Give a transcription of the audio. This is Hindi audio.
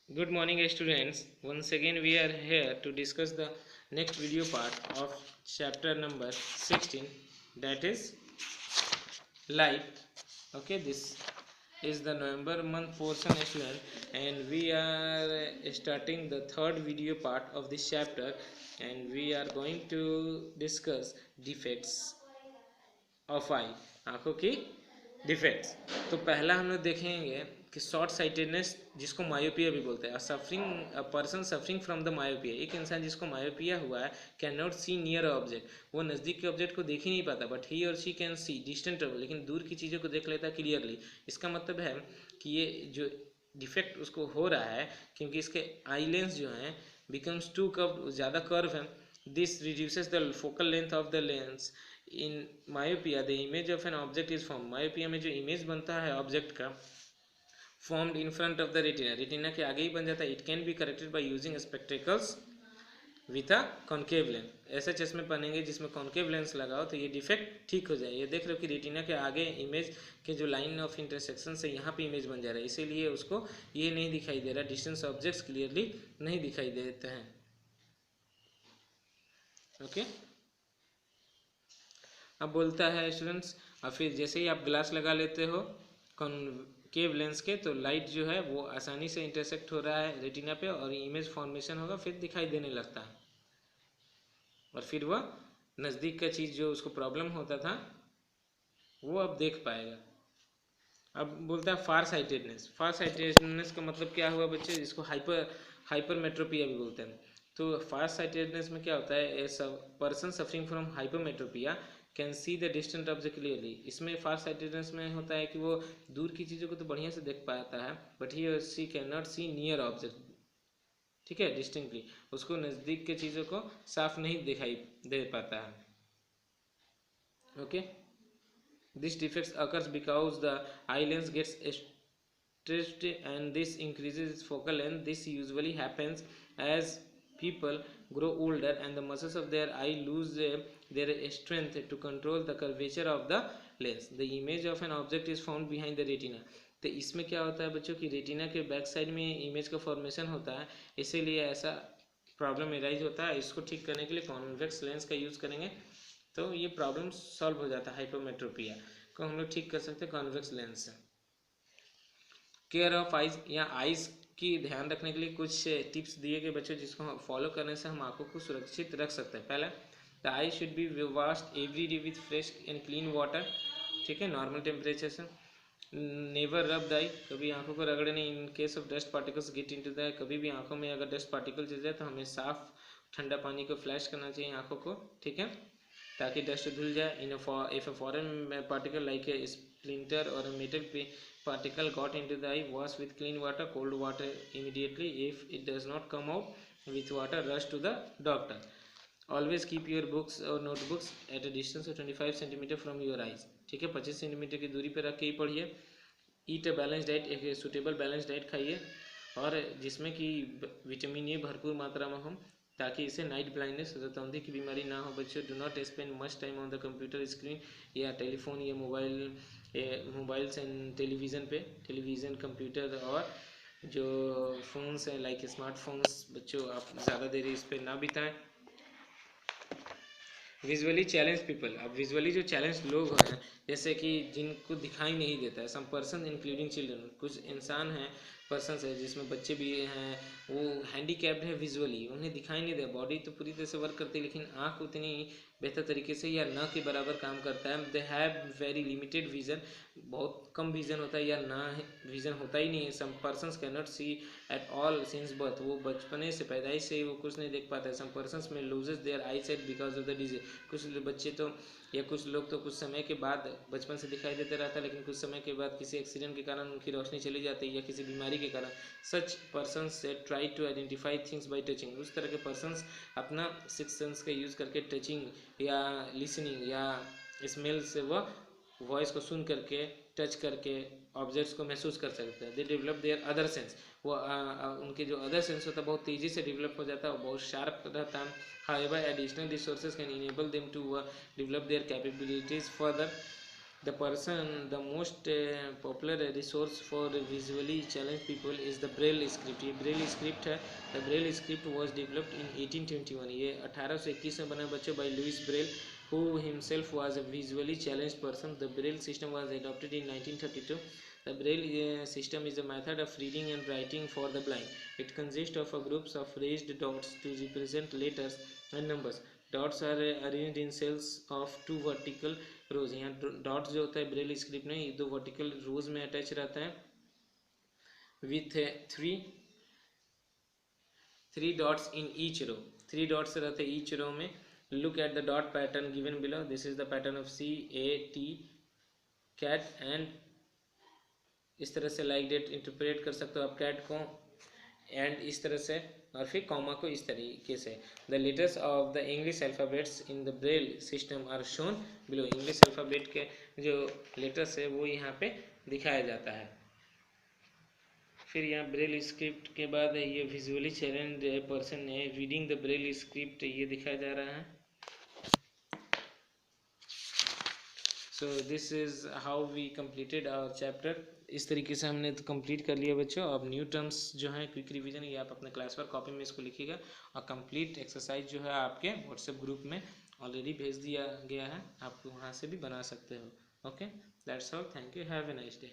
Good morning, students. Once again, we are here to discuss the next video part of chapter number 16, that is light. Okay, this is the November month portion, student, and we are starting the third video part of this chapter, and we are going to discuss defects of eye, आंखों की डिफेक्ट्स। तो पहला हम लोग देखेंगे कि शॉर्ट साइटेडनेस, जिसको मायोपिया भी बोलते हैं, suffering a person suffering from the myopia, एक इंसान जिसको मायोपिया हुआ है can not see near object, वो नज़दीक के ऑब्जेक्ट को देख ही नहीं पाता, बट ही और शी कैन सी डिस्टेंट, लेकिन दूर की चीज़ों को देख लेता है क्लियरली। इसका मतलब है कि ये जो डिफेक्ट उसको हो रहा है क्योंकि इसके आई लेंस जो हैं बिकम्स टू कर्व, ज़्यादा कर्व है। This reduces the focal length of the lens. In myopia the image of an object is form, myopia में जो इमेज बनता है ऑब्जेक्ट का, formed in front of the retina, retina के आगे ही बन जाता है। It can be corrected by using spectacles with a concave lens. ऐसे चश्मे पहनेंगे जिसमें कॉन्केव लेंस लगाओ तो ये डिफेक्ट ठीक हो जाए। ये देख रहे हो कि रेटिना के आगे इमेज के जो लाइन ऑफ इंटरसेक्शन से यहाँ पे इमेज बन जा रहा है, इसीलिए उसको ये नहीं दिखाई दे रहा, डिस्टेंस ऑब्जेक्ट्स क्लियरली नहीं दिखाई देते हैं। ओके, अब बोलता है स्टूडेंट्स, और फिर जैसे ही आप ग्लास लगा लेते हो कॉनकेव लेंस के, तो लाइट जो है वो आसानी से इंटरसेक्ट हो रहा है रेटिना पे और इमेज फॉर्मेशन होगा, फिर दिखाई देने लगता है, और फिर वह नज़दीक का चीज़ जो उसको प्रॉब्लम होता था वो अब देख पाएगा। अब बोलता है फार साइटेडनेस। फार साइटेडनेस का मतलब क्या हुआ बच्चे, जिसको हाइपरमेट्रोपिया भी बोलते हैं। तो फार साइटेडनेस में क्या होता है, person suffering from hypermetropia can see the distant object clearly. इसमें फार साइटेडनेस में होता है कि वो दूर की चीज़ों को तो बढ़िया से देख पाता है, but he see can not see near object, ठीक है, डिस्टिंक्टली, उसको नज़दीक के चीज़ों को साफ नहीं दिखाई दे पाता है। Okay, this defect occurs because the eye lens gets stretched and this increases its focal length. This usually happens as people grow older and the muscles of their eye lose their strength to control the curvature of the lens. The image of an object is found behind the retina. तो इसमें क्या होता है बच्चों की रेटिना के बैक साइड में इमेज का फॉर्मेशन होता है, इसीलिए ऐसा प्रॉब्लम एराइज होता है। इसको ठीक करने के लिए कॉन्वेक्स लेंस का यूज़ करेंगे तो ये प्रॉब्लम सॉल्व हो जाता है। हाइपोमेट्रोपिया को हम लोग ठीक कर सकते हैं कॉन्वेक्स लेंस से। केयर ऑफ आइज, या आइज की ध्यान रखने के लिए कुछ टिप्स दिए गए बच्चों, जिसको फॉलो करने से हम आंखों को सुरक्षित रख सकते हैं। पहला, the eye should be washed every day with fresh and clean water, ठीक है, नॉर्मल टेम्परेचर से। नेवर रब द आई, कभी आंखों को रगड़े नहीं। In case of dust particles get into the eye, कभी भी आंखों में अगर डस्ट पार्टिकल चल जाए तो हमें साफ ठंडा पानी को फ्लैश करना चाहिए आंखों को, ठीक है, ताकि डस्ट धुल जाए। If a foreign particle like a splinter or a metal particle got into the eye, wash with clean water, cold water immediately. If it does not come out with water, rush to the doctor. Always keep your books or notebooks at a distance of 25 cm from your eyes, ठीक है, 25 सेंटीमीटर की दूरी पर रख के ही पढ़िए। ईट अ बैलेंस डाइट, एक सूटेबल बैलेंस डाइट खाइए और जिसमें कि विटामिन ए भरपूर मात्रा में हो, ताकि इसे नाइट ब्लाइंडनेस, रतौंधी की बीमारी ना हो। बच्चों, do not spend much time on the computer screen या टेलीफोन या मोबाइल्स एंड टेलीविज़न कंप्यूटर और जो फ़ोन्स हैं लाइक स्मार्टफोन्स, बच्चों आप ज़्यादा देर इस पर ना बिताएं। विजुअली चैलेंज पीपल, अब विजुअली जो चैलेंज लोग हैं, जैसे कि जिनको दिखाई नहीं देता है, सम पर्सन इंक्लूडिंग चिल्ड्रन, कुछ इंसान हैं, पर्सन है जिसमें बच्चे भी हैं, वो हैंडीकैप्ड है विजुअली, उन्हें दिखाई नहीं दे, बॉडी तो पूरी तरह से वर्क करती है लेकिन आँख उतनी बेहतर तरीके से या न के बराबर काम करता है। They have very limited vision, बहुत कम विजन होता है या ना विजन होता ही नहीं है। Some persons can not see at all since birth, वो बचपने से, पैदाइश से वो कुछ नहीं देख पाता है। सम पर्सनस में loses their eye sight because of the disease, कुछ बच्चे तो या कुछ लोग तो कुछ समय के बाद बचपन से दिखाई देते रहता है, लेकिन कुछ समय के बाद किसी एक्सीडेंट के कारण उनकी रोशनी चली जाती है या किसी बीमारी के कारण। Such persons try to identify things by touching, उस तरह के पर्सनस अपना सिक्स सेंस का यूज़ करके टचिंग या लिसनिंग या स्मेल से वह वॉइस को सुन करके, टच करके ऑब्जेक्ट्स को महसूस कर सकते हैं। They develop their other sense, वो उनके जो अदर सेंस होता है बहुत तेज़ी से डेवलप हो जाता है, बहुत शार्प रहता है। However additional resources can enable them to develop their capabilities further. The most popular resource for visually challenged people is the Braille script. ये Braille script है. The Braille script was developed in 1821. ये 1821 में बना बच्चों by Louis Braille, who himself was a visually challenged person. The Braille system was adopted in 1932. The Braille system is a method of reading and writing for the blind. It consists of groups of raised dots to represent letters and numbers. Dots are arranged in cells of 2 vertical rows. यहाँ डॉट्स जो होता है ब्रेल स्क्रिप्ट में ये 2 वर्टिकल रोज में अटैच रहता है with three dots in each row. 3 dots रहते हैं ईच रो में. Look at the dot pattern given below. This is the pattern of CAT cat. And इस तरह से लाइक डेट इंटरप्रेट कर सकते हो आप कैट को. एंड इस तरह से और फिर कॉमा को इस तरीके से. The letters of the English alphabets in the Braille system are shown below. English alphabet के जो लेटर्स है वो यहाँ पे दिखाया जाता है. फिर यहाँ ब्रेल स्क्रिप्ट के बाद ये विजुअली चैलेंज्ड पर्सन है रीडिंग द ब्रेल स्क्रिप्ट ये दिखाया जा रहा है. So this is how we completed our chapter. इस तरीके से हमने तो कंप्लीट कर लिया बच्चों. अब न्यू टर्म्स जो हैं क्विक रिवीजन ये आप अपने क्लास पर कॉपी में इसको लिखिएगा और कंप्लीट एक्सरसाइज जो है आपके व्हाट्सएप ग्रुप में ऑलरेडी भेज दिया गया है. आप वहाँ से भी बना सकते हो. Okay, that's all. Thank you. Have a nice day.